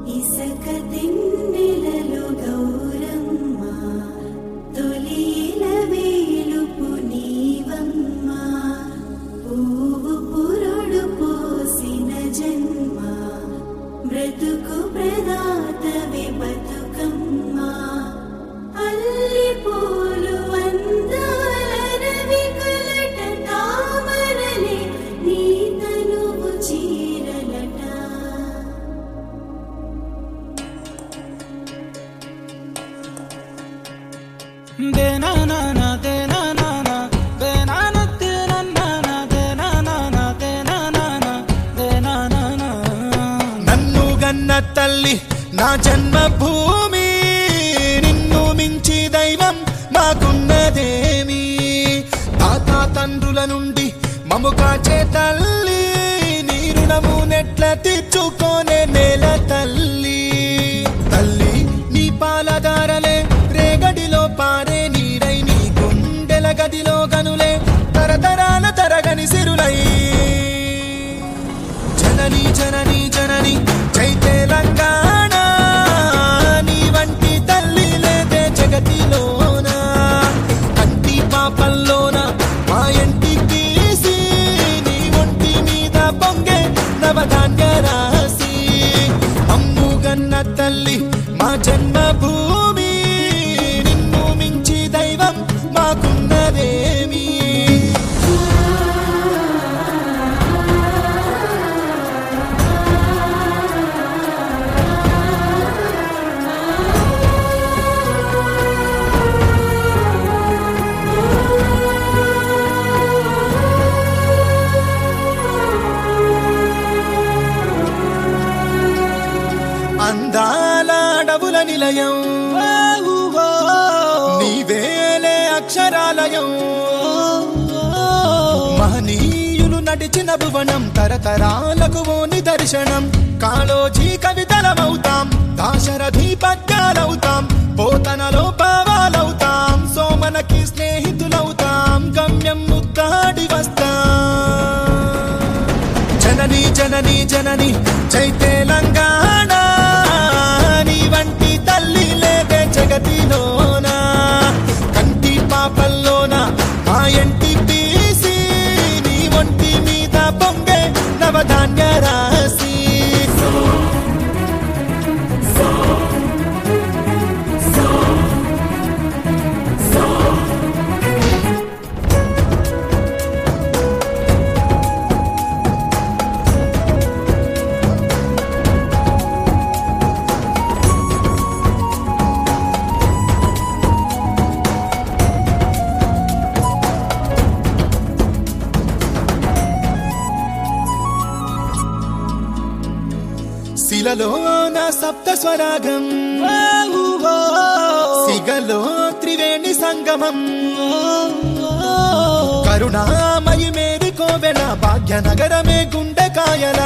ఇసక తిన్నెలలో గౌరమ్మ తొలిల వేలుపు నీవమ్మ పువ్వు పురుడు పోసిన జన్మ బ్రతుకు ప్రదాతవి బతుకమ్మ అల్లి పూలు అందాల రవి కలట తామరలే నీ తనువు చీరలట నన్ను గన్న తల్లి నా జన్మభూమి నిన్ను మించి దైవం మాకున్నదేమి తాత తండ్రుల నుండి మము కాచే తల్లి నీ రుణము నెట్ల తీర్చుకోనే నేల తల్లి తల్లి నీ పాలదారలే రేగడిలో పారే నీరై నీ గుండెల గదిలో గనులే తరతరాల తరగని సిరులై జనని జనని జనని జై తెలంగాణ నీ వంటి తల్లి లేదే జగతిలోన కంటి పాపల్లోన మా ఇంటి తీసి నీ ఒంటి మీద పొంగే నవధాన్య రాసి అమ్ముగన్న తల్లి మా జన్మభూమి నిన్ను మించి దైవం మాకున్నదేమి అందాల అడవుల నిలయం నీవేలే అక్షరాలయం మహనీయులు నడిచిన భువనం తరతరాలకు ఓ నిదర్శనం కాళోజీ కవితలమవుతాం దాశరథి పద్యాలవుతాం పోతనలో పావాలవుతాం సోమనకి స్నేహితులవుతాం గమ్యం ముద్దాడి వస్తాం జనని జనని జనని జై తెలంగాణ నీ వంటి తల్లి లేదే జగతిలోన కంటి పాపల్లోన మా ఇంటి తీసి నీ ఒంటి మీద పొంగే నవధాన్య రాసి శిలలో నా సప్త స్వరాగం సిగలో త్రివేణి సంగమం కరుణామయి మేరి కోవెల భాగ్యనగరమే గుండెకాయల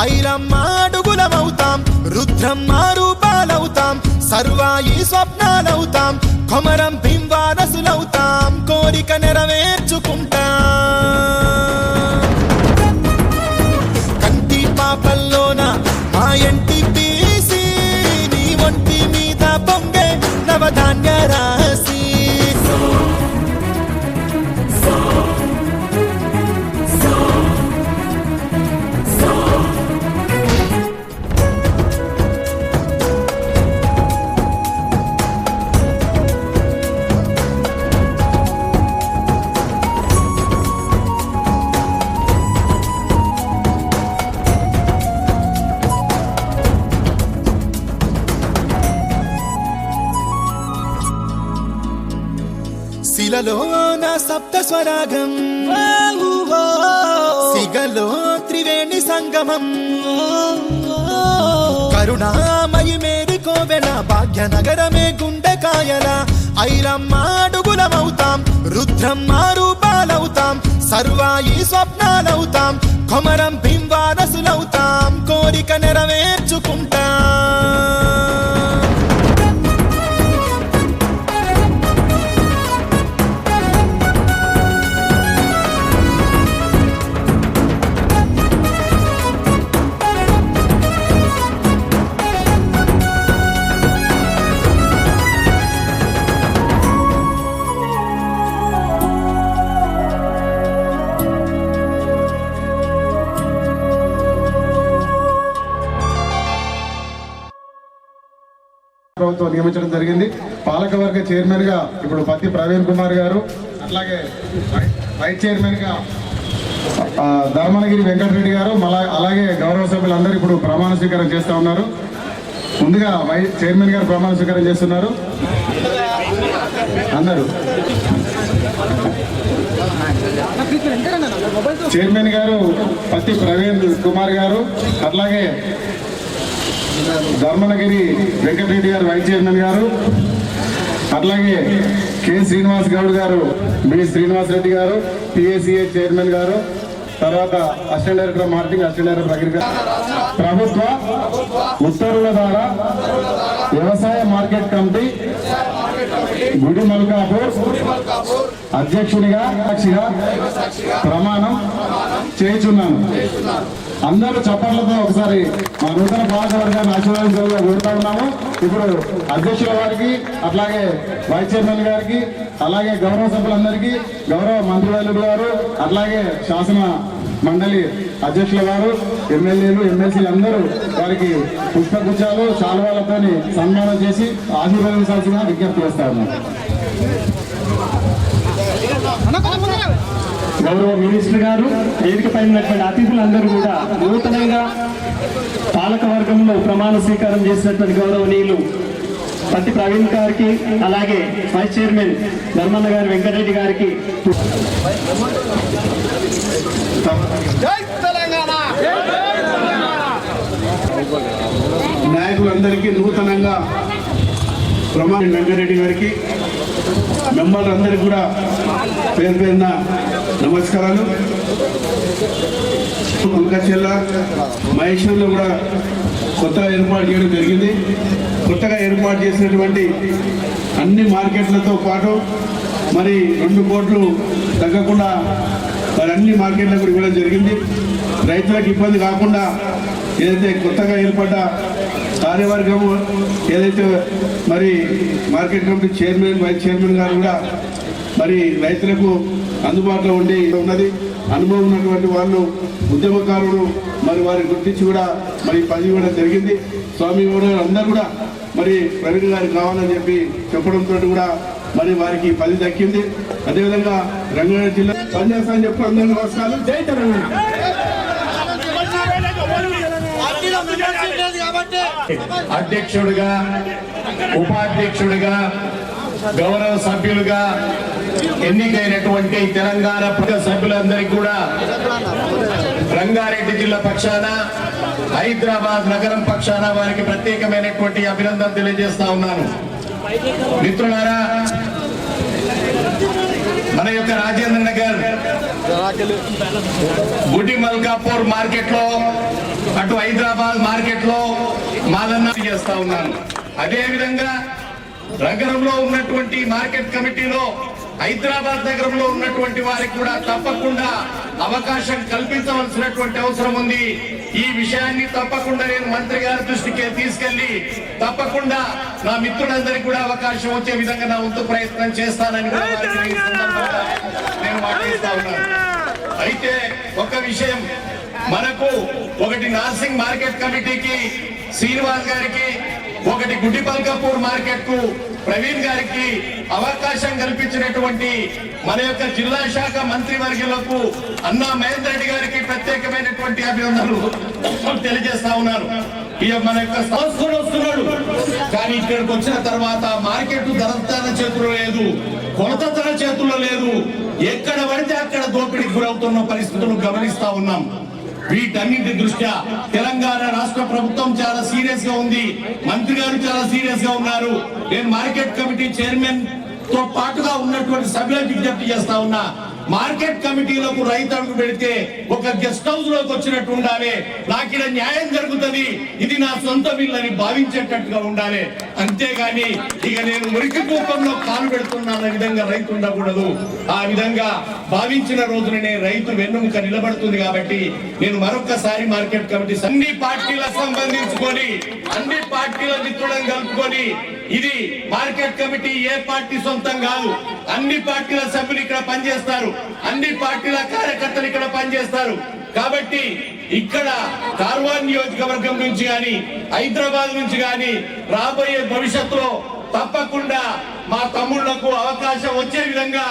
ఐరమ్మ అడుగులమవుతాం రుద్రమ్మ రూపాలవుతాం సర్వాయి స్వప్నాలవుతాం కొమరం భీంవారసులవుతాం కోరిక నెరవేర్చుకుంటాం కంటి పాపల్లోన మా ఇంటి తీసి నీ ఒంటి మీద పొంగే నవధాన్య రాసి శిలలో నా సప్త స్వరాగం సిగలో త్రివేణి సంగమం కరుణామయి మేరి కోవెల భాగ్యనగరమే గుండెకాయల ఐరమ్మ అడుగులమవుతాం రుద్రమ్మ రూపాలవుతాం సర్వాయి స్వప్నాలవుతాం కొమరం భీంవారసులవుతాం కోరిక నెరవేర్చుకుంటాం ఆశీర్వాదంతో నియమించడం జరిగింది. పాలకవర్గ చైర్మన్గా ఇప్పుడు పత్తి ప్రవీణ్ కుమార్ గారు, అట్లాగే వైస్ చైర్మన్గా ధర్మనగిరి వెంకటరెడ్డి గారు, అలాగే గౌరవ సభ్యులందరూ ఇప్పుడు ప్రమాణ స్వీకారం చేస్తూ ఉన్నారు. ముందుగా వైస్ చైర్మన్ గారు ప్రమాణ స్వీకారం చేస్తున్నారు. అందరూ చైర్మన్ గారు పత్తి ప్రవీణ్ కుమార్ గారు, అట్లాగే ధర్మనగిరి వెంకటరెడ్డి గారు వైస్ చైర్మన్ గారు, అట్లాగే కె శ్రీనివాస్ గౌడ్ గారు, బి శ్రీనివాస్ రెడ్డి గారు PACA చైర్మన్ గారు, తర్వాత assistant director marketing, assistant director agriculture, ప్రభుత్వ ఉత్తర్వుల ద్వారా వ్యవసాయ మార్కెట్ కమిటీ గుడి మల్కాపూర్ అధ్యక్షునిగా ప్రమాణం చేయుచున్నాను. అందరూ చప్పట్లతో ఒకసారి మా నూతన పాలకవర్గాన్ని ఆశీర్వాదించాలని కోరుతా ఉన్నాము. ఇప్పుడు అధ్యక్షుల వారికి, అట్లాగే వైస్ చైర్మన్ గారికి, అలాగే గౌరవ సభ్యులందరికీ, గౌరవ మంత్రివర్యులు గారు, అట్లాగే శాసన మండలి అధ్యక్షుల వారు, ఎమ్మెల్యేలు, ఎమ్మెల్సీలు అందరూ వారికి పుష్పగుచ్చాలు, శాలువాలతో సన్మానం చేసి ఆశీర్వదించాల్సిన విజ్ఞప్తి చేస్తా ఉన్నాం. గౌరవ మినిస్టర్ గారు, వేదికపై ఉన్నటువంటి అతిథులందరూ కూడా నూతనంగా పాలక వర్గంలో ప్రమాణ స్వీకారం చేసినటువంటి గౌరవనీయులు పత్తి ప్రవీణ్ గారికి, అలాగే వైస్ చైర్మన్ ధర్మన్న గారి వెంకటరెడ్డి గారికి నాయకులందరికీ నూతనంగా ప్రమాణ వెంకటరెడ్డి గారికి, మెంబర్లందరికీ కూడా పేరు పేరున నమస్కారాలు. జిల్లా మహేశ్వరంలో కూడా కొత్తగా ఏర్పాటు చేయడం జరిగింది. కొత్తగా ఏర్పాటు చేసినటువంటి అన్ని మార్కెట్లతో పాటు మరి 2 కోట్లు తగ్గకుండా మరి అన్ని మార్కెట్లకు ఇవ్వడం జరిగింది. రైతులకు ఇబ్బంది కాకుండా ఏదైతే కొత్తగా ఏర్పడ్డ కార్యవర్గం ఏదైతే మరి market committee chairman, vice chairman గారు కూడా మరి రైతులకు అందుబాటులో ఉండి ఉన్నది. అనుభవం ఉన్నటువంటి వాళ్ళు, ఉద్యమకారులు మరి వారిని గుర్తించి కూడా మరి పని ఇవ్వడం జరిగింది. స్వామి అందరూ కూడా మరి ప్రవీణ్ గారికి కావాలని చెప్పి చెప్పడంతో కూడా మరి వారికి పని దక్కింది. అదేవిధంగా రంగారెడ్డి జిల్లా పనిచేస్తానని చెప్పి అందరూ నమస్కారాలు. జై తెలంగాణ. అధ్యక్షుడిగా, ఉపాధ్యక్షుడిగా, గౌరవ సభ్యులుగా ఎన్నికైనటువంటి తెలంగాణ సభ్యులందరికీ కూడా రంగారెడ్డి జిల్లా పక్షాన, హైదరాబాద్ నగరం పక్షాన వారికి ప్రత్యేకమైనటువంటి అభినందన తెలియజేస్తా ఉన్నాను. మిత్రులారా, మన యొక్క రాజేంద్ర నగర్ గుడి మల్కాపూర్ మార్కెట్ లో, అటు హైదరాబాద్ మార్కెట్ లో మాదన్న చేస్తా ఉన్నాను. అదే విధంగా నగరంలో ఉన్నటువంటి మార్కెట్ కమిటీలో హైదరాబాద్ నగరంలో ఉన్నటువంటి వారికి కూడా తప్పకుండా అవకాశం కల్పించవలసినటువంటి అవసరం ఉంది. ఈ విషయాన్ని తప్పకుండా నేను మంత్రి గారి దృష్టికి తీసుకెళ్లి తప్పకుండా నా మిత్రులందరికీ కూడా అవకాశం వచ్చే విధంగా నా వంతు ప్రయత్నం చేస్తానని నేను మాట్లాడుతా ఉన్నాను. అయితే ఒక విషయం, మనకు ఒకటి నార్సింగ్ మార్కెట్ కమిటీకి శ్రీనివాస్ గారికి, ఒకటి గుడిపల్కపూర్ మార్కెట్ కు ప్రవీణ్ గారికి అవకాశం కల్పించినటువంటి మన యొక్క జిల్లా శాఖ మంత్రివర్యులకు అన్నా మహేందర్ రెడ్డి గారికి ప్రత్యేకమైనటువంటి అభినందనలు తెలియజేస్తా ఉన్నారు. మన యొక్క సంస్థలు వస్తున్నాడు, కానీ ఇక్కడికి వచ్చిన తర్వాత మార్కెట్ ధర తన చేతుల్లో లేదు, కొలత తన చేతుల్లో లేదు. ఎక్కడ పడితే అక్కడ దోపిడీకి గురవుతున్న పరిస్థితులను గమనిస్తా ఉన్నాం. వీటన్నింటి దృష్ట్యా తెలంగాణ రాష్ట్ర ప్రభుత్వం చాలా సీరియస్ గా ఉంది. మంత్రి గారు చాలా సీరియస్ గా ఉన్నారు. నేను మార్కెట్ కమిటీ చైర్మన్ తో పాటుగా ఉన్నటువంటి సభ్యులకు విజ్ఞప్తి చేస్తా ఉన్నా, మార్కెట్ కమిటీలకు రైతు అడుగు పెడితే ఒక గెస్ట్ హౌస్ లోకి వచ్చినట్టు ఉండాలి. నాకు ఇక్కడ న్యాయం జరుగుతుంది, ఇది నా సొంత బిల్లని భావించేటట్టుగా ఉండాలి. అంతేగాని ఇక నేను మురికి కూపంలో కాలు పెడుతున్నాన్న విధంగా రైతు ఉండకూడదు. ఆ విధంగా భావించిన రోజుననే రైతు వెన్నుముక నిలబడుతుంది. కాబట్టి నేను మరొకసారి మార్కెట్ కమిటీ అన్ని పార్టీలకు సంబంధించుకొని, అన్ని పార్టీల మిత్రులను కలుపుకొని ఇది మార్కెట్ కమిటీ ఏ పార్టీ సొంతం కాదు. అన్ని పార్టీల సభ్యులు ఇక్కడ పనిచేస్తారు, అన్ని పార్టీల కార్యకర్తలు ఇక్కడ పనిచేస్తారు. కాబట్టి ఇక్కడ కార్వాన్ నియోజకవర్గం నుంచి గాని హైదరాబాద్ నుంచి గాని రాబోయే భవిష్యత్తులో తప్పకుండా మా తమ్ముళ్లకు అవకాశం వచ్చే విధంగా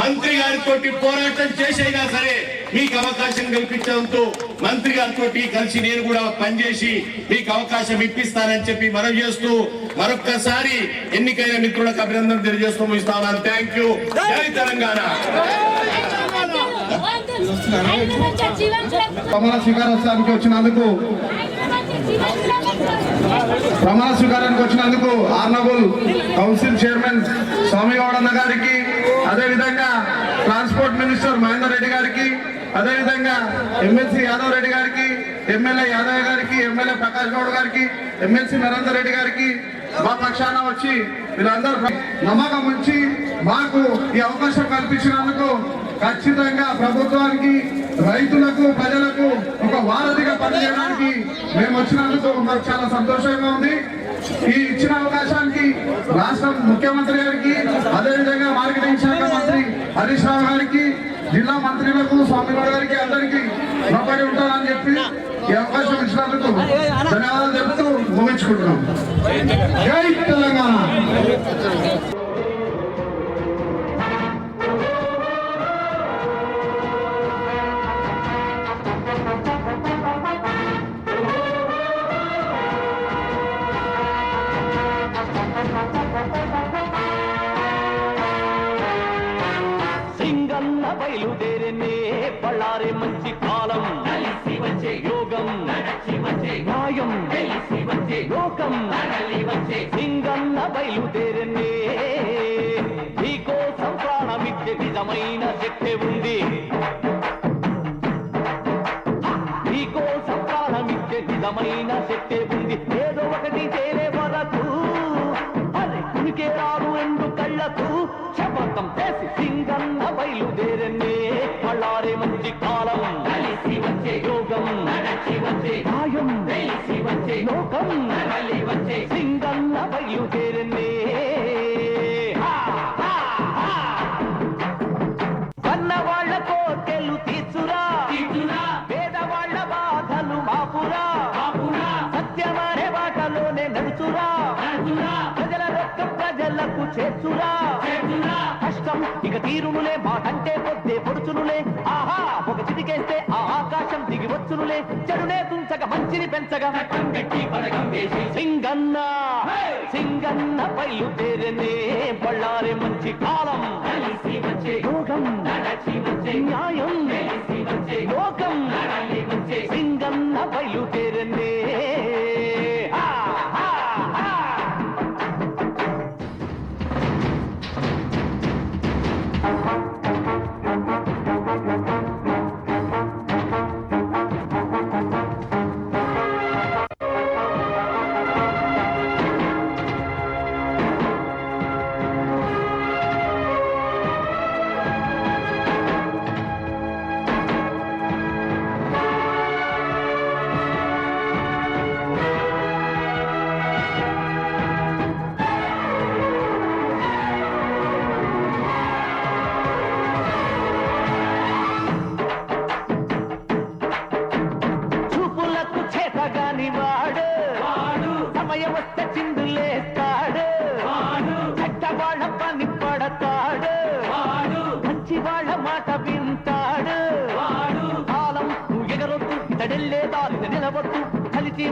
మంత్రి గారితో పోరాటం చేసైనా సరే మీకు అవకాశం కల్పించడంతో మంత్రి గారితో కలిసి నేను కూడా పనిచేసి మీకు అవకాశం ఇప్పిస్తానని చెప్పి మనం చేస్తూ మరొక్కసారి ఎన్నికైన మిత్రులకు అభినందనలు తెలియజేస్తూ ముగిస్తాను. Thank you. జై తెలంగాణ. ప్రమాణ స్వీకారానికి వచ్చినందుకు ఆర్నబుల్ కౌన్సిల్ చైర్మన్ స్వామిగౌడ్ అన్న గారికి, అదేవిధంగా ట్రాన్స్పోర్ట్ మినిస్టర్ మహేందర్ రెడ్డి గారికి, అదేవిధంగా ఎమ్మెల్సీ యాదవ్ రెడ్డి గారికి, ఎమ్మెల్యే యాదవ్ గారికి, ఎమ్మెల్యే ప్రకాష్ గౌడ్ గారికి, ఎమ్మెల్సీ నరేందర్ రెడ్డి గారికి మా పక్షాన వచ్చి వీళ్ళందరూ నమ్మకం ఉంచి మాకు ఈ అవకాశం కల్పించినందుకు ఖచ్చితంగా ప్రభుత్వానికి, రైతులకు, ప్రజలకు ఒక వారధిగా పనిచేయడానికి మేము వచ్చినందుకు మాకు చాలా సంతోషంగా ఉంది. ఈ ఇచ్చిన అవకాశానికి రాష్ట్ర ముఖ్యమంత్రి గారికి, అదేవిధంగా మార్కెటింగ్ శాఖ మంత్రి హరీష్ రావు గారికి, జిల్లా మంత్రులకు, స్వామిగౌడ్ గారికి అందరికీ రుణపడి ఉంటానని చెప్పి ఈ అవకాశం ఇచ్చినందుకు ధన్యవాదాలు చెప్తూ ముగించుకుంటున్నాం. జై తెలంగాణ. సింగన్న బయలుదేరనే పళ్ళారే మంచి కాలం, కలిసి వచ్చే యోగం, నడచి వచ్చే న్యాయం, కలిసి వచ్చే లోకం, నడలి వచ్చే సింగన్న బయలుదేరనే నీకోసం ప్రాణమిచ్చే నిజమైన శక్తి ఉంది, నీకోసం ప్రాణమిచ్చే నిజమైన శక్తి ఉంది. ఏదో ఒకటి చేరే వరకు అరే రాదు రెండు కళ్ళకు శపథం చేసి సింగన్న బయలుదేరనే పళ్ళారే మంచి కాలం, కలిసి వచ్చే యోగం, నడచి వచ్చే న్యాయం, తెలిసి వచ్చే లోకం, నడలి వచ్చే సింగన్న బయలుదేరనే. కన్నవాళ్ల కోర్కెలు తీర్చురా, పేదవాళ్ల బాధలు మాపురా, సత్యమనే బాటలోనే నడుచురా, ప్రజల రొక్కం ప్రజలకు చేర్చురా, కష్టం ఇక తీరునులే, మాటంటే పొద్దే పొడుచునులే, ఆహా ఒక చిటికేస్తే ఆ ఆకాశం దిగి వచ్చునులే, చెడునే తుంచక మంచిని పెంచగా సింగన్న సింగన్న బయలుదేరనే పళ్ళారే మంచి కాలం, కలిసి వచ్చే యోగం, నడచి వచ్చే న్యాయం, తెలిసి వచ్చే లోకం, నడలి వచ్చే సింగన్న బయలుదేరనే.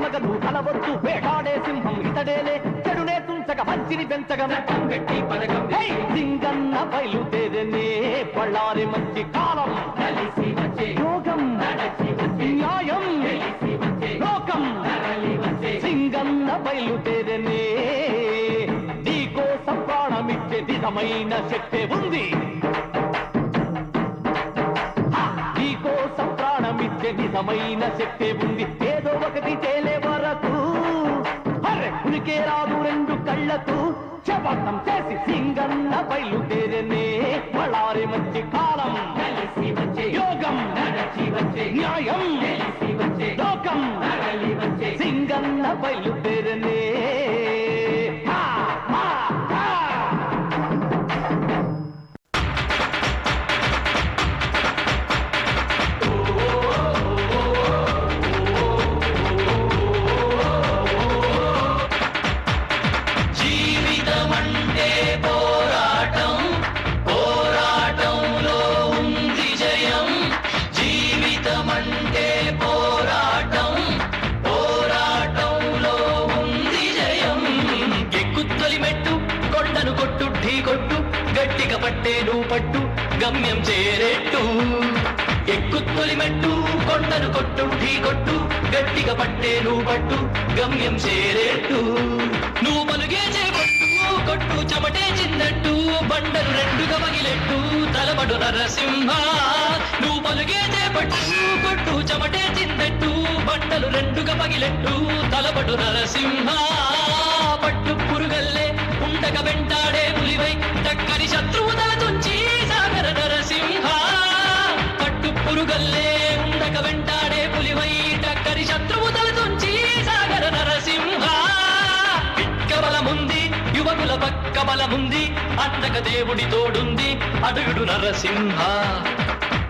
మగలు కలవద్దు వేటాడే సింహం ఇతడేలే చెడునే తుంచక మంచిని పెంచగా సింగన్న బయలుదేరనే పళ్ళారి మంచి కాలం, కలిసి వచ్చే యోగం, నడచి వచ్చే న్యాయం, తెలిసి వచ్చే లోకం, నడలి వచ్చే సింగన్న బయలుదేరనే నీకోసం ప్రాణమిచ్చే నిజమైన శక్తి ఉంది, నీకోసం ప్రాణమిచ్చే నిజమైన శక్తి ఉంది. ఏదో ఒకటి చేలే వరకు అరే ఉనికే రాదు రెండు కళ్ళకు శపథం చేసి సింగన్న బయలుదేరనే పళ్ళారి మంచి కాలం, కలిసి వచ్చే యోగం, నడచి వచ్చే న్యాయం, తెలిసి వచ్చే లోకం, నడలి వచ్చే సింగన్న బయలుదేరనే. తొలిమెట్టు కొండను కొట్టు ఢీ కొట్టు గట్టిగా పట్టే నువ్వు పట్టు గమ్యం చేరేట్టు నువ్వు పలుగే చేపట్టు కొట్టు చెమటే చిందట్టు బండలు రెండుగా పగిలెట్టు తలబడు నరసింహ నువ్వు పలుగే చేపట్టు కొట్టు చెమటే చిందట్టు బండలు రెండుగా పగిలెట్టు తలబడు నరసింహ పట్టు పురుగల్లే ఉండక వెంటాడే పులివై దక్కని శత్రువు తల తుంచి సాగర నరసింహ పట్టు పురుగల్లే ఉండక వెంటాడే పులివై దక్కని శత్రువు తల తుంచి సాగర నరసింహ పిక్క బలముంది యువకుల పక్క బలముంది అండక దేవుడి తోడుంది అడుగుడు నరసింహ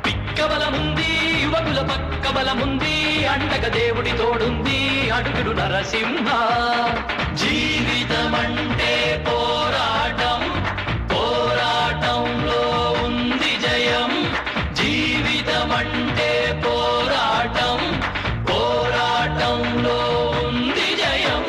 పిక్క బలముంది యువకుల పక్క బలముంది అండక దేవుడి తోడుంది అడుగుడు నరసింహ జీవితమంటే పోరాటం పోరాటంలో ఉంది జయం జీవితమంటే పోరాటం పోరాటంలో ఉంది జయం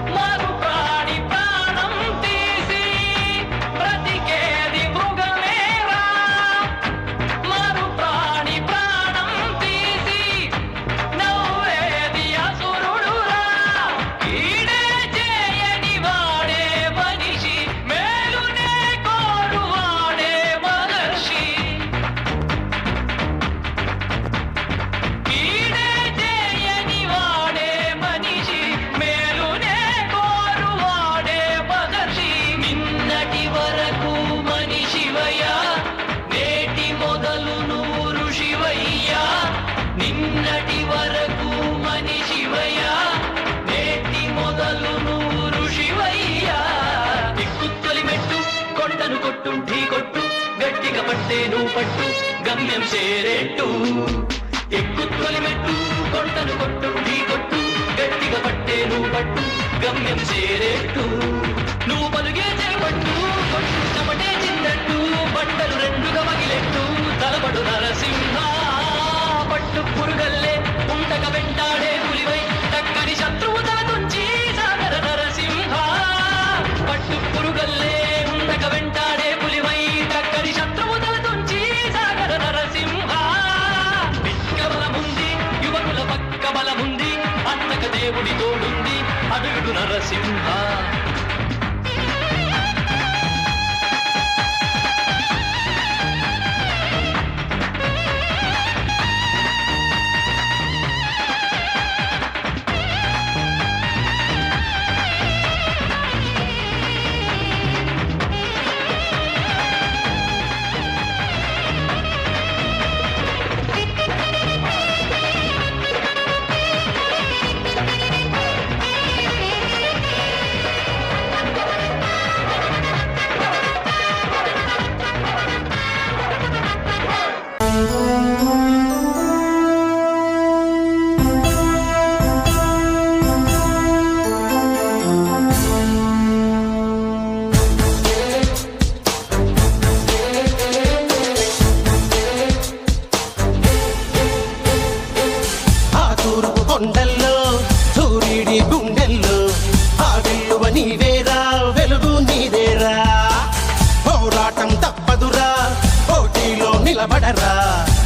మారు ప్రాణి ప్రాణం తీసి బ్రతికేది మృగమేరా మారు ప్రాణి ప్రాణం తీసి నవ్వేది అసురుడురా ఈడే చేయని వాడే మనిషి మేలునే కోరువాడే మహర్షి ఈడే చేయని వాడే మనిషి మేలునే కోరువాడే మహర్షి నిన్నటి వరకు మనిషివయ్యా నేటి మొదలు నువ్వు ఋషివయ్యా నిన్నటి వరకు మనిషివయ్యా నేటి మొదలు నువ్వు ఋషివయ్యా ఎక్కుత్తొలి మెట్టు కొండను కొట్టు ఢీ కొట్టు గట్టిగా పట్టే నువ్వు పట్టు గమ్యం చేరేట్టు ఎక్కుత్తొలి మెట్టు కొండను కొట్టు ఢీ కొట్టు గట్టిగా పట్టే నువ్వు పట్టు గమ్యం చేరేట్టు నువ్వు పలుగే చేపట్టు కొట్టు చెమటే చిందట్టు బండలు రెండుగా మగిలెట్టు తలబడు నరసింహ పట్టు పురుగల్లే ఉండక వెంటాడే పులివై దక్కని శత్రువు తల తుంచి సాగర నరసింహ పట్టు పురుగల్లే ఉండక వెంటాడే పులివై దక్కని శత్రువు తల తుంచి సాగర నరసింహ పిక్క బలముంది యువకుల పక్క బలముంది అన్నక దేవుడి తోడుంది అడుగుడు నరసింహ కొండల్లో సూర్యుడి గుండెల్లో ఆ వెల్లువ నీవేరా వెలుగు నీదేరా పోరాటం తప్పదురా పోటీలో నిలబడరా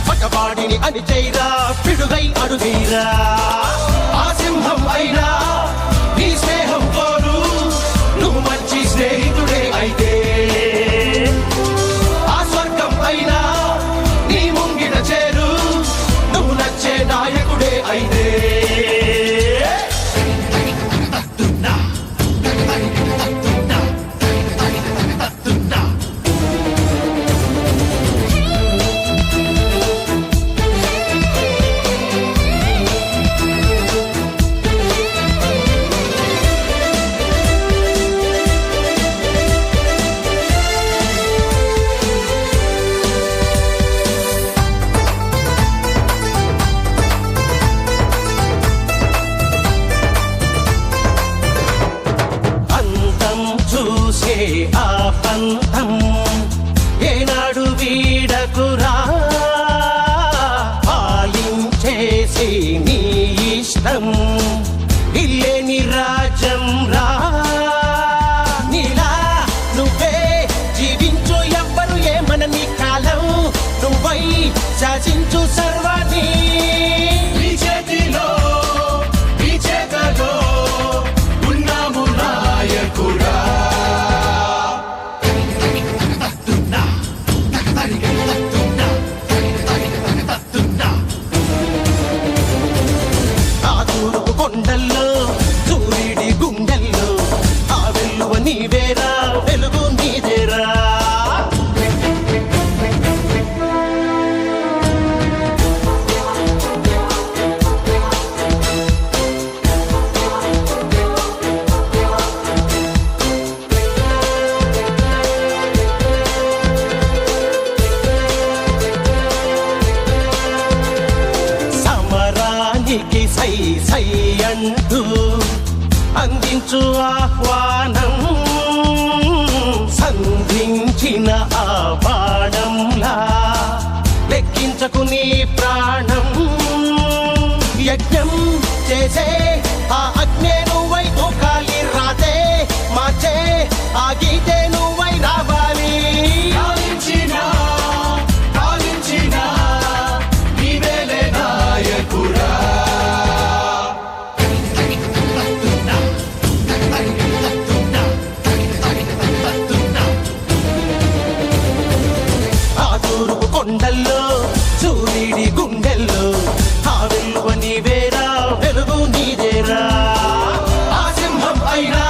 పగవాడిని అణిచేయరా పిడుగై అడుగైరా ఆ సింహం అయినా నీ స్నేహం కోరు నువ్వు మంచి స్నేహితుడే అయితే ఆ స్వర్గం అయినా నీ ముంగిట చేరు నువ్వు నచ్చే నాయకుడే అయితే ఆ పంతం ఏనాడు వీడకురా పాలించేసి నీ ఇష్టం ఇల్లేని రాజ్యం రా నీలా నువ్వే జీవించు ఎవ్వరు ఏమన నీ కాలం నువ్వై శాసించు సర్వాన్ని నీ చేతిలో నీ చేతలో ఉన్నాము నాయకుడా ఆ తూర్పు కొండల్లో సూర్యుడి గుండెల్లో ఆ వెల్లువ నీవేరా వెలుగు నీదేరా సమరానికి సై సై అంటూ అందించు ఆహ్వానం సంధించిన ఆ బాణంలా లెక్కించకు నీ ప్రాణం యజ్ఞం చేసే ఆ అగ్నే నువ్వై దూకాలి రాతే మార్చే ఆ గీతే నువ్వై రావాలి కాలించినా నీవేలే నాయకుడా ఆ తూర్పు కొండల్లో సూర్యుడి గుండెల్లో ఆ వెలువ నీవేరా వెలుగు నీదేరా ఆ సింహం అయినా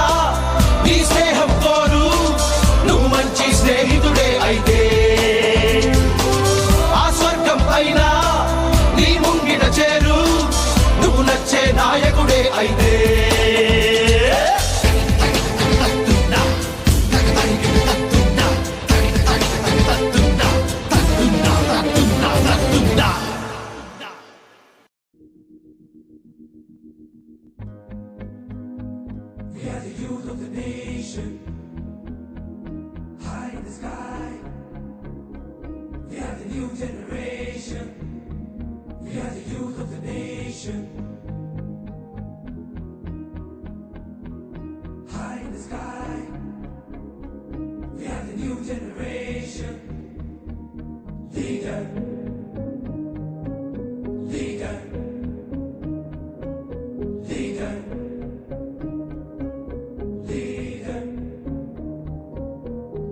నీ స్నేహం కోరు నువ్వు మంచి స్నేహితుడే అయితే ఆ స్వర్గం అయినా నీ ముంగిట చేరు నువ్వు నచ్చే నాయకుడే అయితే We are the youth of the nation, high in the sky. We are the new generation. We are the youth of the nation, high in the sky. We are the new generation. Leader, leader, leader. Leader,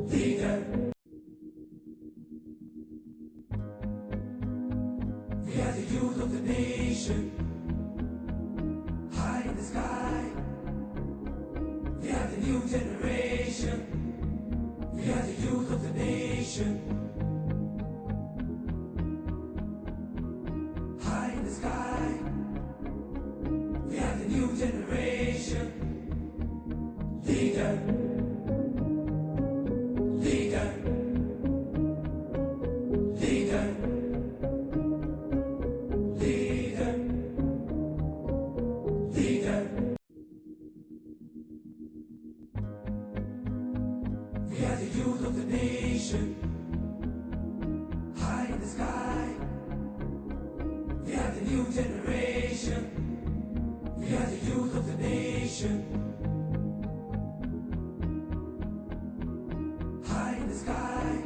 leader. We are the youth of the nation, high in the sky. We are the new generation. We are the youth of the nation, high in the sky. We are the new generation. Leader, leader, leader, leader, leader. We are the youth of the nation, high in the sky. We are the new generation. We are the youth of the nation. High in the sky,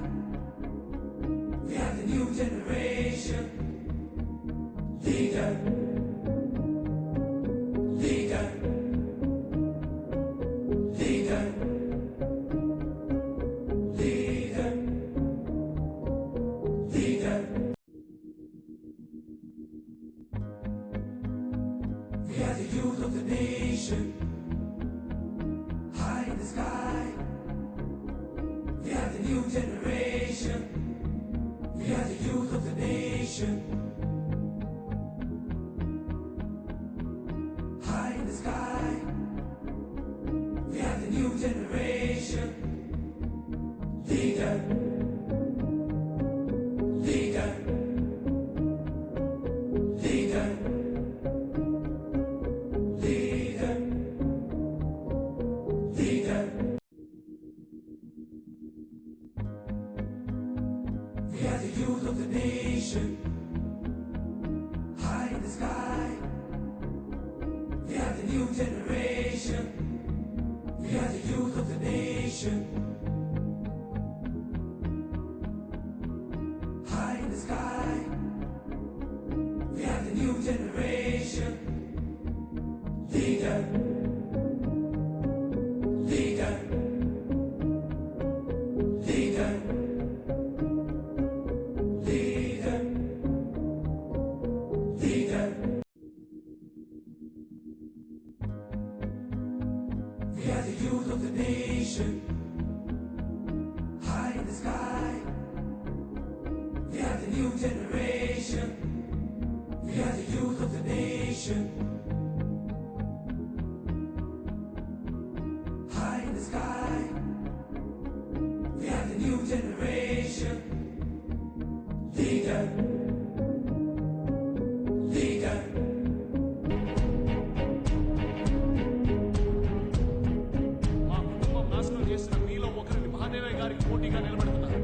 we are the new generation. Leader, leader, leader, leader, leader. We are the youth of the nation. High in the sky. We are the new generation. We are the youth of the nation. High in the sky. We are the new generation. Leader, leader, leader, leader, leader. generation. We are the youth of the nation. High in the sky. We are the new generation. Leader. Leader. Leader. Leader. Leader. We are the youth of the nation. High in the sky. We are the new generation. We are the youth of the nation. High in the sky. We are the new generation. Leader. Leader. మా కుటుంబం నాశనం చేసిన మీలో ఒకరిని మహాదేవయ్య గారికి పోటీగా నిలబెడుతున్నారు.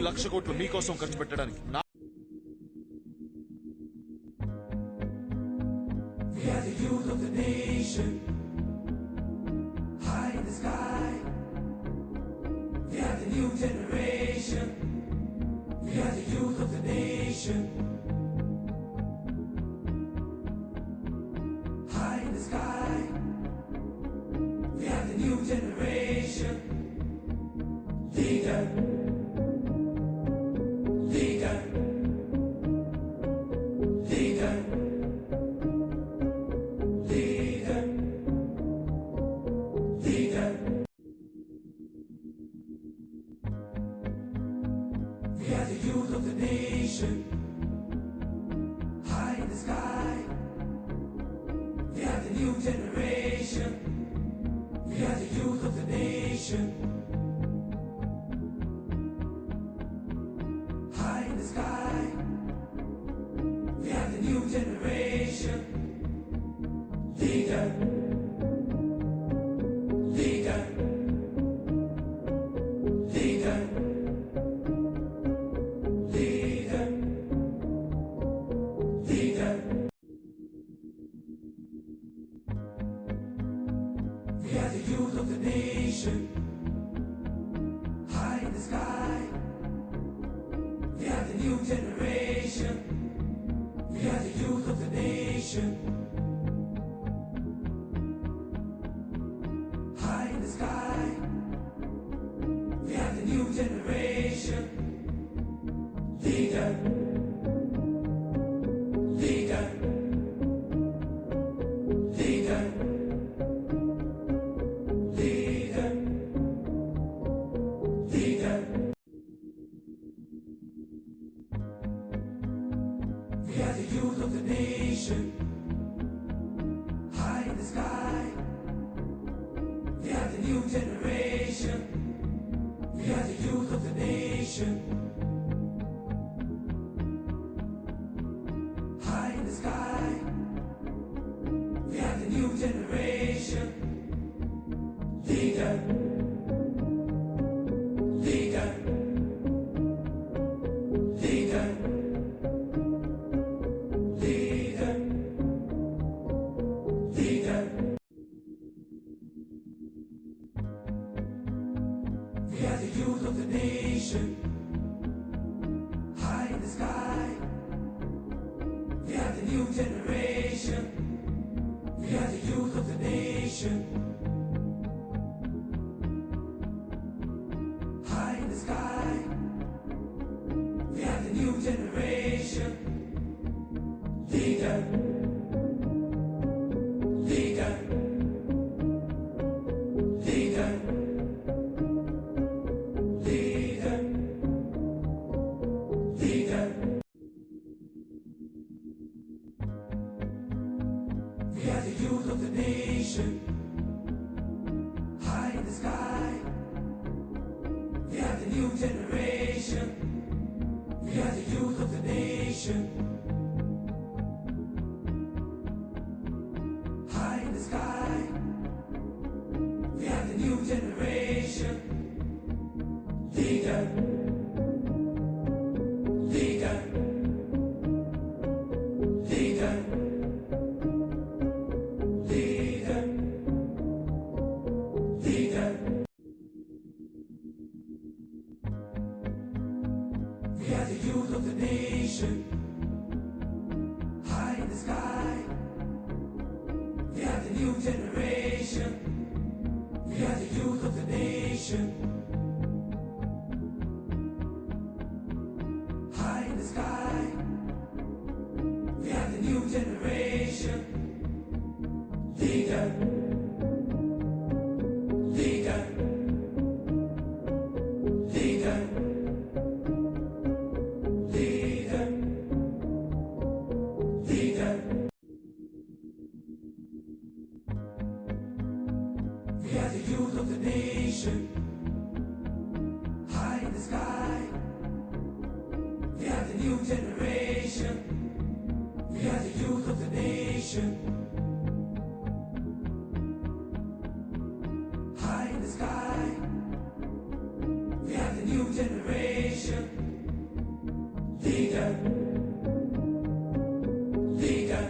లక్ష కోట్లు మీకోసం ఖర్చు పెట్టడానికి We are the youth of the nation. High in the sky. We are the new generation. We are the youth of the nation. High in the sky. We are the new generation. Leader. Leader. Leader. Leader. Leader. We are the youth of the nation. High in the sky. We are the new generation. We are the youth of the nation. High in the sky. We are the new generation. Leader. Leader. Leader. Leader. Leader. We are the youth of the nation. High in the sky. We are the new generation. We are the youth of the nation. High in the sky. We are the new generation. Leader. Leader. Leader. Leader. Leader. We are the youth of the nation. High in the sky. We are the new generation. We are the youth of the nation. High in the sky. We are the new generation. Leader. Leader. Leader. Leader. Leader. We are the youth of the nation. High in the sky. We are the new generation. We are the youth of the nation. High in the sky. We are the new generation. Leader. Leader. Leader. Leader. Leader. We are the youth of the nation. High in the sky. We are the new generation. We are the youth of the nation. High in the sky. We are the new generation. Leader. Leader. Leader. Leader. Leader. We are the youth of the nation. High in the sky. We are the new generation. We are the youth of the nation. High in the sky. We are the new generation. Leader. Leader. Leader. Leader. Leader. We are the youth of the nation. High in the sky. We are the new generation. We are the youth of the nation. High in the sky. We are the new generation. Leader. Leader.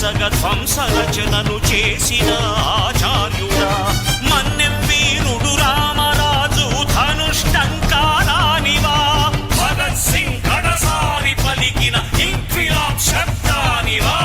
జగధ్వంస రచనను చేసిన ఆచార్యుడా మన్నెం వీరుడు రామరాజు ధనుష్టంకారానివా భగత్ సింగ్ కడసారి పలికిన ఇంక్విలాబ్ శబ్దానివా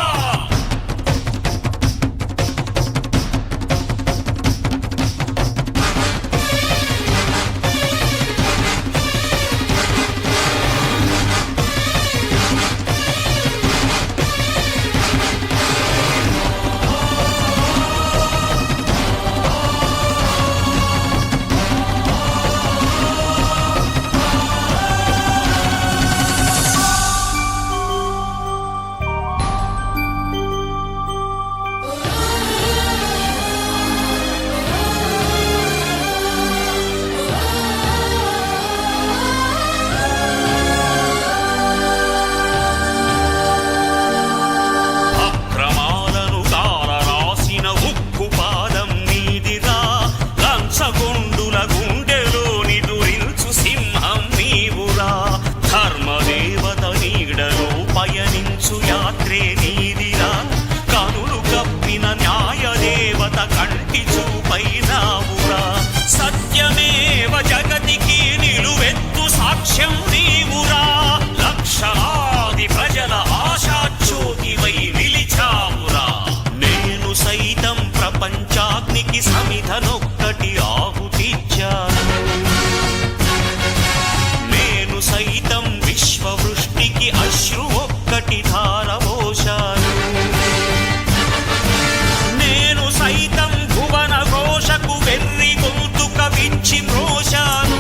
సమిధనొక్కటి ఆహుతిచ్చాను నేను సైతం విశ్వవృష్టికి అశ్రు ఒక్కటి ధారపోశాను నేను సైతం భువన ఘోషకు వెర్రి గొంతుక విచ్చి మ్రోశాను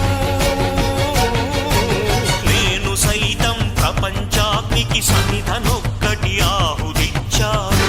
నేను సైతం ప్రపంచాగ్నికి సమిధనొక్కటి ఆహుతిచ్చాను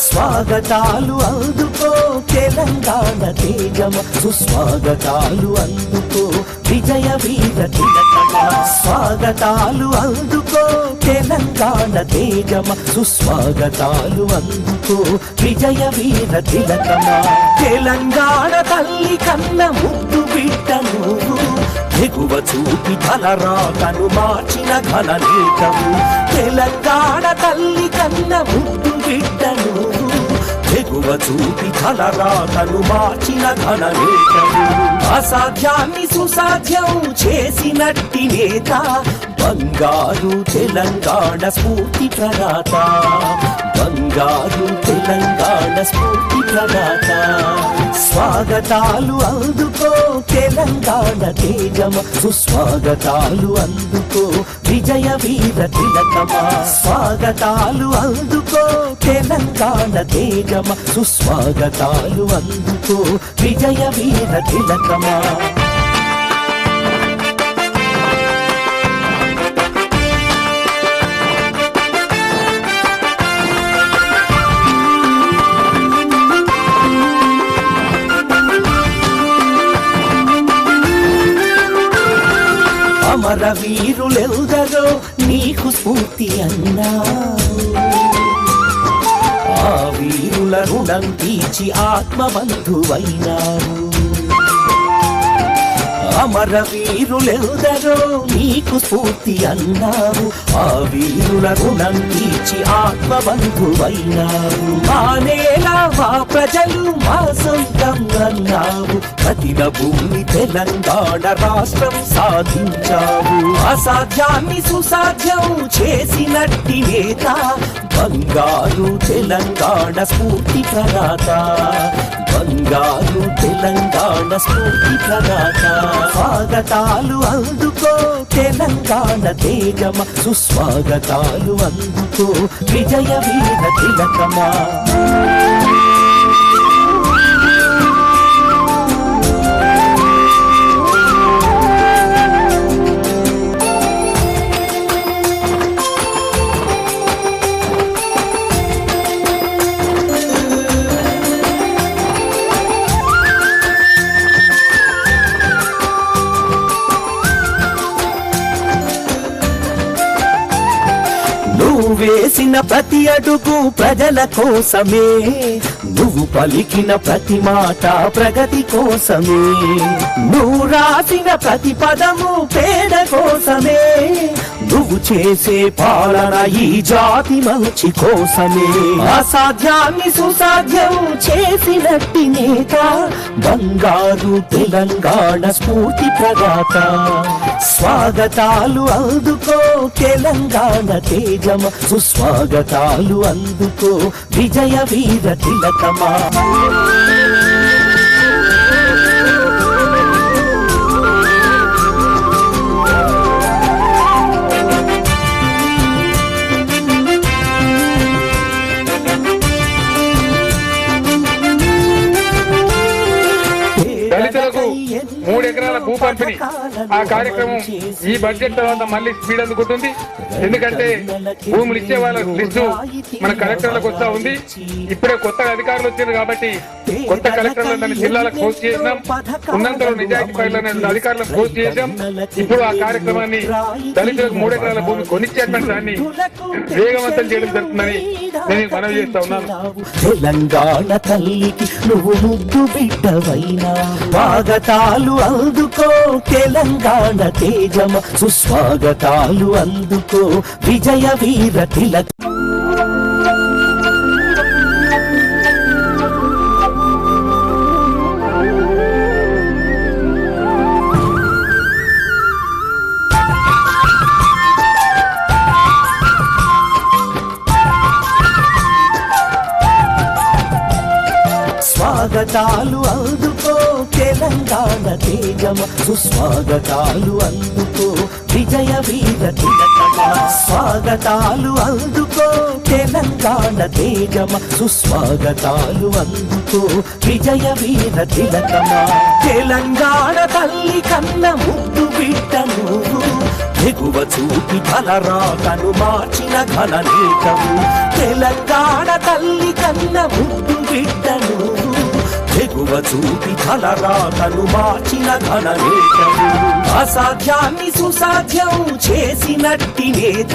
స్వాగతాలు అందుకో తెలంగాణ తేజమ సుస్వాగతాలు అందుకో విజయ వీర తిలకమ స్వాగతాలు అందుకో తెలంగాణ తేజమ సుస్వాగతాలు అందుకో విజయ వీర తిలకమ తెలంగాణ తల్లి కన్న ముద్దు బిడ్డ నువ్వు ఎగువ చూపి తలరాతను మార్చిన ఘన నేతవు తెలంగాణ తల్లి కన్న ముద్దు బిడ్డ నువ్వు ఎగువ చూపి తలరాతను మార్చిన ఘన నేతవు అసాధ్యాన్ని సుసాధ్యం చేసినట్టి నేత బంగారు తెలంగాణ స్ఫూర్తి ప్రదాత బంగారు తెలంగాణ స్ఫూర్తి ప్రదాత స్వాగతాలు అందుకో తెలంగాణ తేజమ సుస్వాగతాలు అందుకో విజయ వీర తిలకమ స్వాగతాలు అందుకో తెలంగాణ తేజమ సుస్వాగతాలు అందుకో విజయ వీర తిలకమ అమర వీరులెందరో నీకు స్ఫూర్తి అన్నా ఆ వీరుల రుణం తీర్చి ఆత్మబంధువైనావు అమర వీరులెందరో నీకు స్ఫూర్తి అన్నావు ఆ వీరుల రుణం తీర్చి ఆత్మబంధువైనావు మా నేల మా ప్రజలు మా సొంతం అన్నావు కఠిన భూమి తెలంగాణ రాష్ట్రం సాధించావు అసాధ్యాన్ని సుసాధ్యం చేసినట్టి నేత బంగారు తెలంగాణ స్ఫూర్తి ప్రదాత బంగారు తెలంగాణ స్ఫూర్తి ప్రదాత స్వాగతాలు అందుకో తెలంగాణ తేజమ సుస్వాగతాలు అందుకో విజయ వీర తిలకమా నువ్వు వేసిన ప్రతి అడుగు ప్రజల కోసమే, నువ్వు పలికిన ప్రతి మాట ప్రగతి కోసమే, నువ్వు రాసిన ప్రతి పదము పేద కోసమే, నువ్వు చేసే పాలన ఈ జాతి మంచి కోసమే. అసాధ్యాన్ని సుసాధ్యం చేసినట్టి నేత, బంగారు తెలంగాణ స్ఫూర్తి ప్రదాత. స్వాగతాలు అందుకో తెలంగాణ తేజమ, సుస్వాగతాలు అందుకో విజయ వీర తిలకమా. దళితులకు 3 ఎకరాల భూ పంపిణీ ఆ కార్యక్రమం ఈ బడ్జెట్ తర్వాత మళ్ళీ స్పీడ్ అందుకుంటుంది. ఎందుకంటే భూములు ఇచ్చే వాళ్ళ లిస్టు మన కలెక్టర్లకు వస్తా ఉంది. ఇప్పుడే కొత్తగా అధికారులు వచ్చారు కాబట్టి కొత్త కలెక్టర్లను దాన్ని జిల్లాలకు పోస్ట్ చేసినాం. ఉన్నంతలో నిజాయితీ పైన అధికారులకు పోస్ట్ చేశాం. ఇప్పుడు ఆ కార్యక్రమాన్ని దళితులకు 3 ఎకరాల భూమి కొనిచ్చేటువంటి దాన్ని వేగవంతం చేయడం జరుగుతుందని నేను మనవి చేస్తా ఉన్నాను. తెలంగాణ తల్లికి నువ్వు ముద్దు బిడ్డవైనా, స్వాగతాలు అందుకో తెలంగాణ తేజమ, సుస్వాగతాలు అందుకో విజయ వీర తిలక. స్వాగతాలు అందుకో తెలంగాణ తేజమ, సుస్వాగతాలు అందుకో విజయ వీర తిలకమా. స్వాగతాలు అందుకో తెలంగాణ తేజమ, సుస్వాగతాలు అందుకో విజయ వీర తిలకమా. తెలంగాణ తల్లి కన్న ముద్దు బిడ్డ నువ్వు, ఎగువ చూపి ధనరాకను మార్చిన ఘన నేతవు. తెలంగాణ తల్లి కన్న ముద్దు బిడ్డ నువ్వు, ఎగువ చూపి ధనరాకను మార్చిన ఘన నేతవు. అసాధ్యాన్ని సుసాధ్యం చేసినట్టి నేత,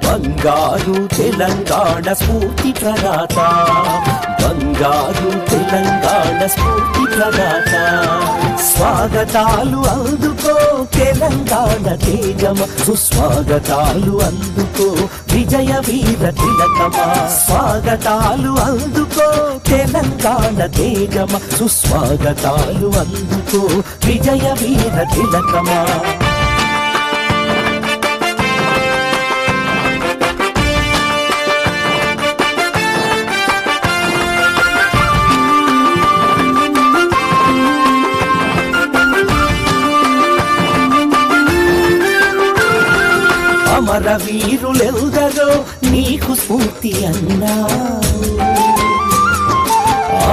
బంగారు తెలంగాణ స్ఫూర్తి ప్రదాత. బంగారు తెలంగాణ స్ఫూర్తి ప్రదాత. స్వాగతాలు అందుకో తెలంగాణ తేజమ, సుస్వాగతాలు అందుకో విజయ వీర తిలకమా. స్వాగతాలు అందుకో తెలంగాణ తేజమ, సుస్వాగతాలు అందుకో విజయ వీర తిలకమా. అమర వీరులెందరో నీకు స్ఫూర్తి అన్నా,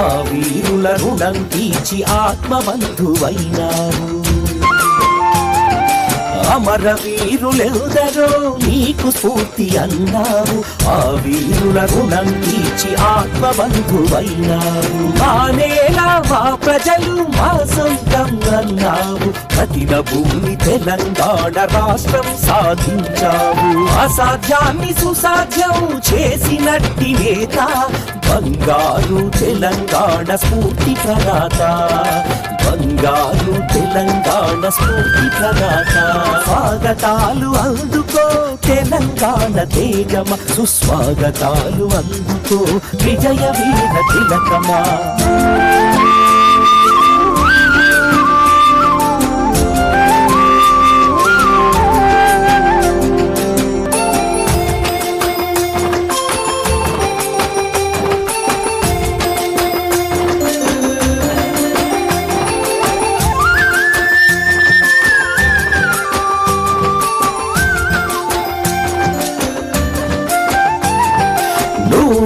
ఆ వీరుల రుణం తీర్చి ఆత్మబంధువైనావు. అమర వీరులెందరో నీకు స్ఫూర్తి అన్నావు, ఆ వీరుల రుణం తీర్చి ఆత్మబంధువైనావు. మా నేల మా ప్రజలు మా సొంతం అన్నావు, కఠిన భూమి తెలంగాణ రాష్ట్రం సాధించావు. అసాధ్యాన్ని సుసాధ్యం చేసినట్టి నేత, బంగారు తెలంగాణ స్ఫూర్తి ప్రదాత. బంగారు తెలంగాణ స్ఫూర్తి ప్రదాత. స్వాగతాలు అందుకో తెలంగాణ తేజమ, సుస్వాగతాలు అందుకో విజయ వీర తిలకమా.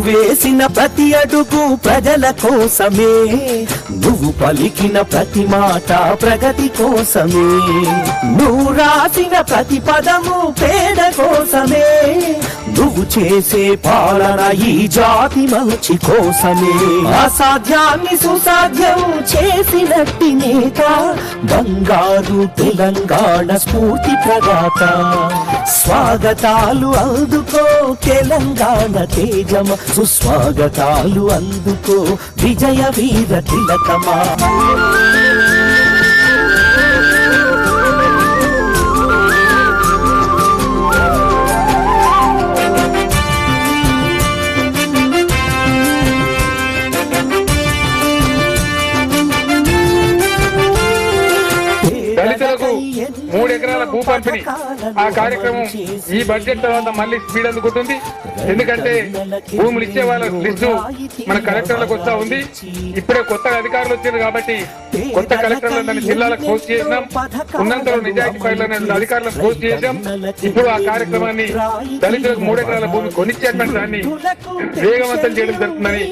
వేసిన ప్రతి అడుగు ప్రజల కోసమే, నువ్వు పలికిన ప్రతి మాట ప్రగతి కోసమే, నువ్వు రాసిన ప్రతి పదము పేద కోసమే, నువ్వు చేసే పాలన ఈ జాతి మంచి కోసమే. అసాధ్యాన్ని సుసాధ్యం చేసినట్టి నేత బంగారు తెలంగాణ స్ఫూర్తి ప్రదాత. స్వాగతాలు అందుకో తెలంగాణ తేజమ, సుస్వాగతాలు అందుకో విజయ వీర తిలకమా. దళితులకు 3 ఎకరాల భూ పంపిణీ ఆ కార్యక్రమం ఈ బడ్జెట్ తర్వాత మళ్ళీ స్పీడ్ అందుకుంటుంది. ఎందుకంటే భూములు ఇచ్చే వాళ్ళ లిస్టు మన కలెక్టర్లకు వస్తా ఉంది. ఇప్పుడే కొత్తగా అధికారులు వచ్చారు కాబట్టి కొత్త కలెక్టర్లను జిల్లాలకు పోస్ట్ చేసినాం. ఉన్నంతలో నిజాయితీ పైన అధికారులను పోస్ట్ చేశాం. ఇప్పుడు ఆ కార్యక్రమాన్ని దళితులకు 3 ఎకరాల భూమి కొనిచ్చేటువంటి దాన్ని వేగవంతం చేయడం జరుగుతుందని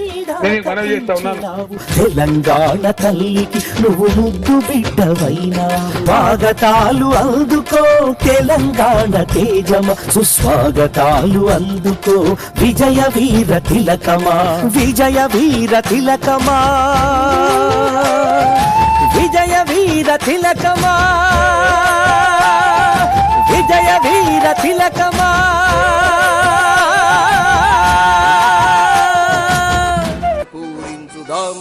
నేను మనవి చేస్తా ఉన్నాను. తెలంగాణ తల్లికి నువ్వు ముద్దు బిడ్డవైనా, స్వాగతాలు అందుకో తెలంగాణ తేజమ, సుస్వాగతాలు అందుకో విజయ వీర తిలకమా. విజయ వీర తిలకమా, విజయ వీర తిలకమా, విజయ వీర తిలకమా. పూరించుదాం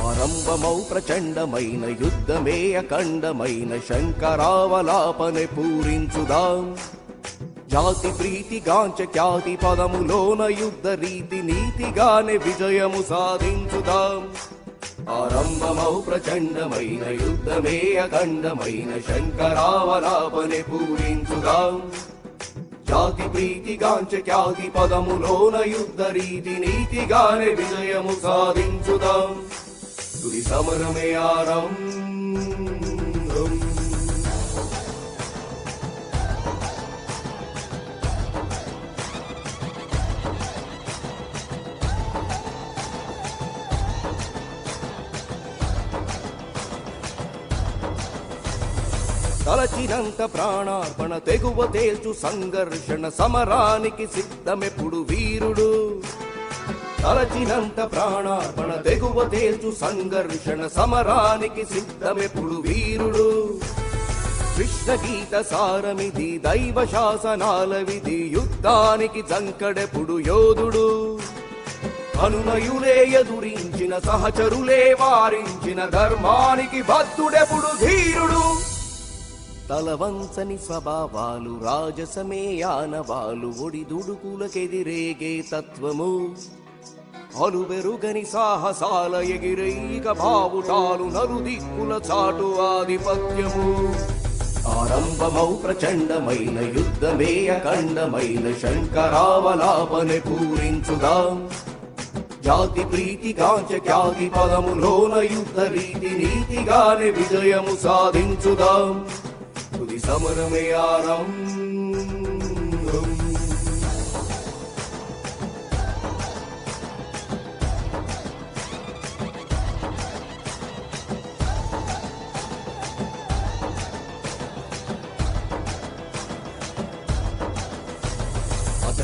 ఆరంభమౌ ప్రచండమైన యుద్ధమే అఖండమైన శంకరావలాపనే పూరించుదాం. జాతి ప్రీతి గాంచ ఖ్యాతి పదములోన యుద్ధ రీతి నీతిగానే విజయము సాధించుదాం. ఆరంభమౌ ప్రచండమైన యుద్ధమే అఖండమైన శంకరావలాపనే పూరించుదాం. జాతి ప్రీతి గాంచ ఖ్యాతి పదములోన యుద్ధ రీతి నీతిగానే విజయము సాధించుదాం. తుది సమరమే ఆరంభం. తలచినంత ప్రాణార్పణ తెగువ తేల్చు సంఘర్షణ సమరానికి సిద్ధమెప్పుడు వీరుడు. తలచినంత ప్రాణార్పణ తెగువ తేల్చు సంఘర్షణ సమరానికి సిద్ధమెప్పుడు వీరుడు. కృష్ణ గీత సారమిది దైవ శాసనాల విధి యుద్ధానికి జంకడెప్పుడు యోధుడు. అనునయులే ఎదురించిన సహచరులే వారించిన ధర్మానికి భక్తుడెప్పుడు ధీరుడు. తలవంచని స్వభావాలు రాజసమే ఆనవాలు ఒడిదుడుకులకెదిరేగే తత్వము. అలువెరుగని సాహసాల ఎగిరైక బావుటాలు నలుదిక్కుల చాటు ఆధిపత్యము. ఆరంభమౌ ప్రచండమైన యుద్ధమే అఖండమైన శంకరావలాపనే పూరించుదాం. జాతి ప్రీతి కాంచ ఖ్యాతి పదములోన యుద్ధ రీతి నీతిగానే విజయము సాధించుదాం. తుది సమరమే ఆరంభం.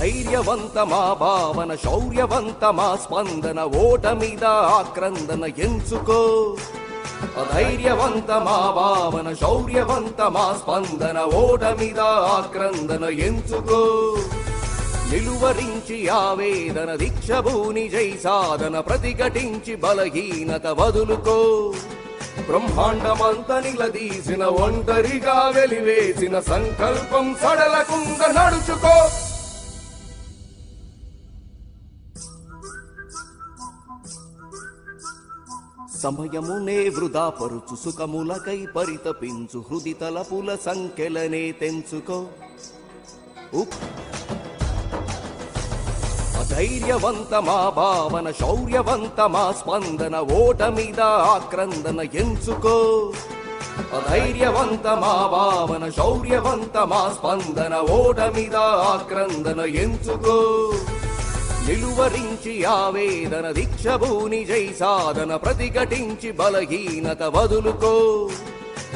ధైర్యవంతమా భావన శౌర్యవంతమా స్పందన ఓటమిద ఆక్రందన ఎంచుకో. అధైర్యవంతమా భావన శౌర్యవంతమా స్పందన ఓటమిద ఆక్రందన ఎంచుకో. నిలువరించి ఆవేదన దీక్షభూని జై సాధన ప్రతిఘటించి బలహీనత వదులుకో. బ్రహ్మాండమంత నిలదీసిన ఒంటరిగా వెలివేసిన సంకల్పం సడలకుండ నడుచుకో. సమయమునే వృధా పరుచు సుఖములకై పరితపించు హృది తలపుల సంఖ్యలనే తెంచుకో. అధైర్యవంతమా భావన శౌర్యవంతమా స్పందన ఓటమిద ఆక్రందన ఎంచుకో. అధైర్యవంతమా భావన శౌర్యవంతమా స్పందన ఓటమిద ఆక్రందన ఎంచుకో. నిలువరించి ఆవేదన దీక్షభూని జై సాధన ప్రతిఘటించి బలహీనత వదులుకో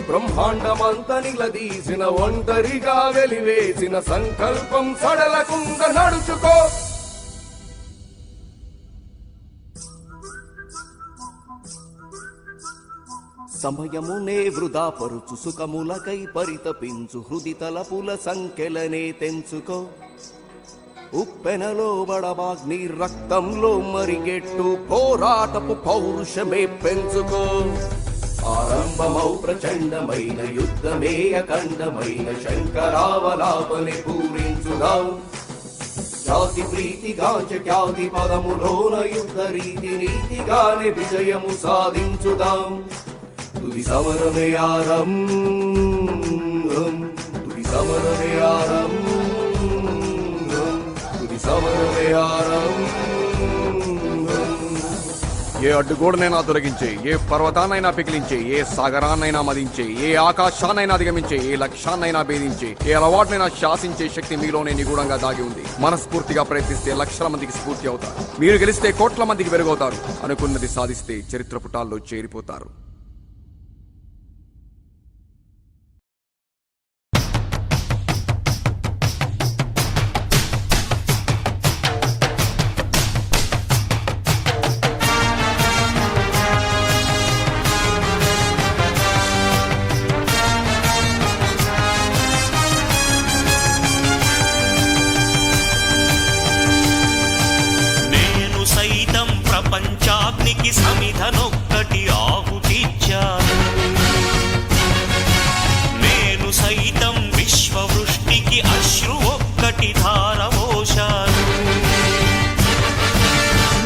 బ్రహ్మాండమంత నిలదీసిన ఒంటరిగా వెలివేసిన సంకల్పం సడలకుండ నడుచుకో సమయమునే వృధా పరుచు సుఖములకై పరితపించు హృది తలపుల సంఖ్యలనే తెంచుకో ఉప్పెనలో బడబాగ్ని రక్తంలో మరిగెట్టు పోరాటపు పౌరుషమే పెంచుకో ఆరంభమౌ ప్రచండమైన యుద్ధమే అఖండమైన శంకరావలాపని పూరించుదాం జాతి ప్రీతిగాంచ ఖ్యాతి పదములోన యుద్ధ రీతి నీతిగానే విజయము సాధించుదాం తుది సమరమే ఆరంభం తుది సమరమే ఆరంభం తుది సమరమే ఆరంభం ఏ అడ్డుగోడనైనా తొలగించే ఏ పర్వతాన్నైనా పికిలించే ఏ సాగరాన్నైనా మదించే ఏ ఆకాశాన్నైనా అధిగమించే ఏ లక్ష్యాన్నైనా భేదించే ఏ అలవాటునైనా శాసించే శక్తి మీలోనే నిగూఢంగా దాగి ఉంది మనస్ఫూర్తిగా ప్రయత్నిస్తే లక్షల మందికి స్ఫూర్తి అవుతారు మీరు గెలిస్తే కోట్ల మందికి వెలుగవుతారు అనుకున్నది సాధిస్తే చరిత్ర పుటాల్లో చేరిపోతారు ప్రపంచాగ్నికి సమిధనొక్కటి ఆహుతిచ్చాను నేను సైతం విశ్వవృష్టికి అశ్రు ఒక్కటి ధారవోశాను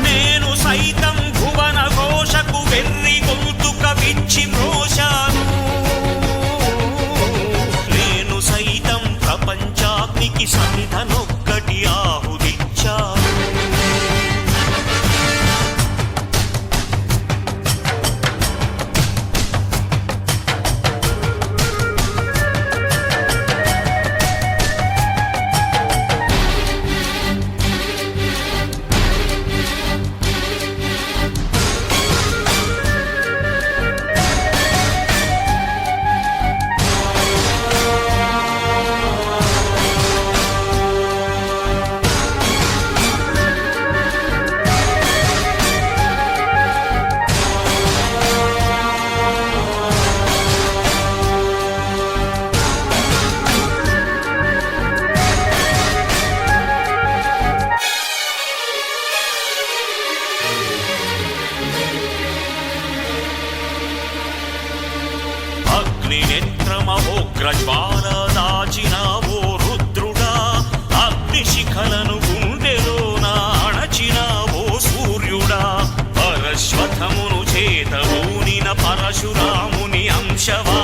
నేను సైతం భువన ఘోషకు వెర్రి గొంతుక విచ్చి మ్రోశాను నేను సైతం ప్రపంచాగ్నికి సమిధనొక్కటి ఆహుతిచ్చాను అగ్నినేత్రమహోగ్రజ్వాల దాచినావో రుద్రుడా అగ్నిశిఖలను గుండెలోన అణచినావో సూర్యుడా పరశ్వథమును చేతవూనిన పరశురాముని అంశవా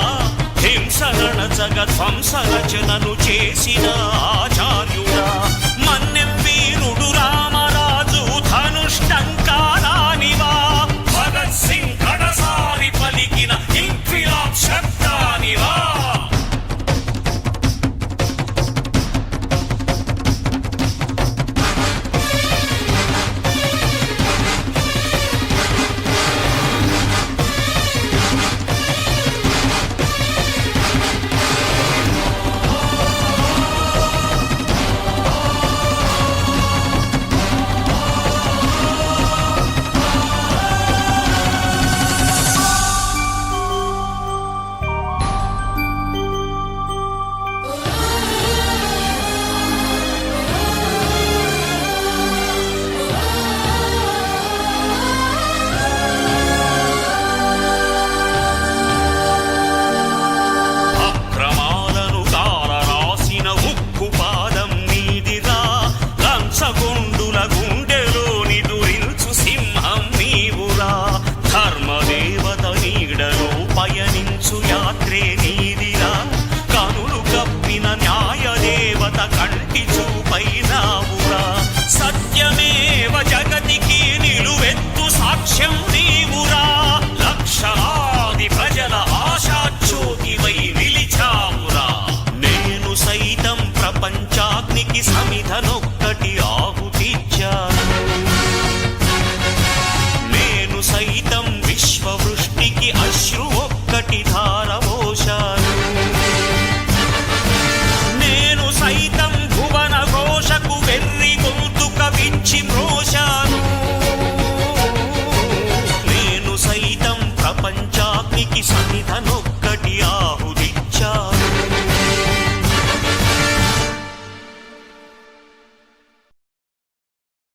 హింసగణచగ ధ్వంసరచనను చేసిన ఆచార్యుడా మన్నెం వీరుడు రామరాజు ధనుష్టంకారానివా భగత్ సింగ్ కడసారి పలికిన ఇంక్విలాబ్ శబ్దానివా పనికి సన్నిధను